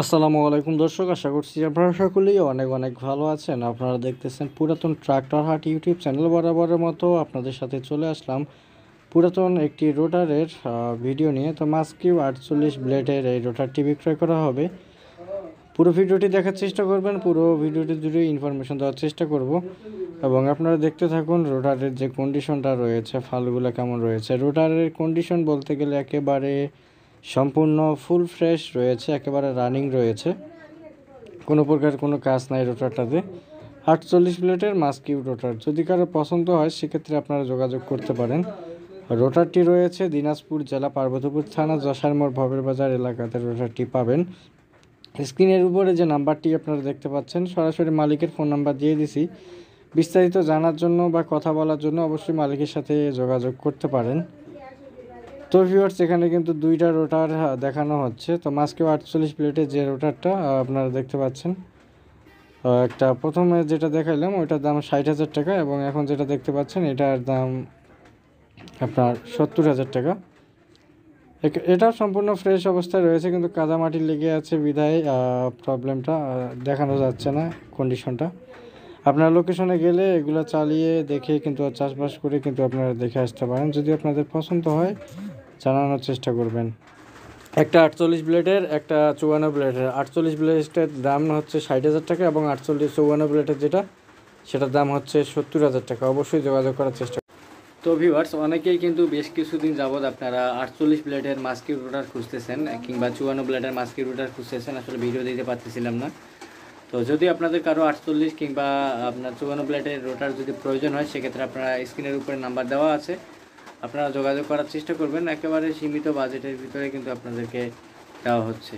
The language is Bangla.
আসসালামু আলাইকুম দর্শক, আশা করছি আপনারা সকলেই অনেক অনেক ভালো আছেন। আপনারা দেখতেছেন পুরাতন ট্রাক্টর হাট ইউটিউব চ্যানেল। বরাবরের মতো আপনাদের সাথে চলে আসলাম পুরাতন একটি রোটারের ভিডিও নিয়ে। তো মাস্কিউ 48 ব্লেডের এই রোটারটি বিক্রয় করা হবে। পুরো ভিডিওটি দেখার চেষ্টা করবেন, পুরো ভিডিওটি জুড়ে ইনফরমেশন দেওয়ার চেষ্টা করব এবং আপনারা দেখতে থাকুন রোটারের যে কন্ডিশনটা রয়েছে, ফালগুলো কেমন রয়েছে। রোটারের কন্ডিশন বলতে গেলে একেবারে সম্পূর্ণ ফুল ফ্রেশ রয়েছে, একেবারে রানিং রয়েছে, কোনো প্রকার কোনো কাজ নাই রোটারটাতে। 48 ব্লেডের মাস্কিউ রোটার যদি কারো পছন্দ হয় সেক্ষেত্রে আপনারা যোগাযোগ করতে পারেন। রোটারটি রয়েছে দিনাজপুর জেলা পার্বতীপুর থানা যশার মোড় ভবের বাজার এলাকাতে রোটারটি পাবেন। স্ক্রিনের উপরে যে নাম্বারটি আপনারা দেখতে পাচ্ছেন, সরাসরি মালিকের ফোন নাম্বার দিয়ে দিছি। বিস্তারিত জানার জন্য বা কথা বলার জন্য অবশ্যই মালিকের সাথে যোগাযোগ করতে পারেন। তো ভিউয়ার্স, এখানে কিন্তু দুইটা রোটার দেখানো হচ্ছে। তো মাস্কিউ 48 প্লেটের যে রোটারটা আপনারা দেখতে পাচ্ছেন, একটা প্রথমে যেটা দেখাইলাম ওইটার দাম 60,000 টাকা এবং এখন যেটা দেখতে পাচ্ছেন এটার দাম আপনার 70,000 টাকা। এটাও সম্পূর্ণ ফ্রেশ অবস্থায় রয়েছে, কিন্তু কাদামাটি লেগে আছে বিধায় প্রবলেমটা দেখানো যাচ্ছে না কন্ডিশনটা। আপনার লোকেশনে গেলে এগুলো চালিয়ে দেখে কিন্তু চাষবাস করে কিন্তু আপনারা দেখে আসতে পারেন। যদি আপনাদের পছন্দ হয় জানানোর চেষ্টা করবেন। একটা 48 ব্লেডের, একটা 54 ব্লেডের। 48 ব্লেডের দাম হচ্ছে 60,000 টাকা এবং 54 ব্লেডের যেটা সেটার দাম হচ্ছে 70,000 টাকা। অবশ্যই যোগাযোগ করার চেষ্টা। তো ভিউয়ার্স, অনেকেই কিন্তু বেশ কিছুদিন যাবৎ আপনারা 48 ব্লেডের মাস্কিউ রোটার খুঁজতেছেন কিংবা 54 ব্লেডের মাস্কিউ রোটার খুঁজতেছেন, আসলে ভিডিও দিতে পারতেছিলাম না। তো যদি আপনাদের কারো 48 কিংবা আপনার 54 ব্লেডের রোটার যদি প্রয়োজন হয় সেক্ষেত্রে আপনারা স্ক্রিনের উপরে নাম্বার দেওয়া আছে, আপনারা যোগাযোগ করার চেষ্টা করবেন। একেবারে সীমিত বাজেটের ভিতরে কিন্তু আপনাদেরকে দেওয়া হচ্ছে।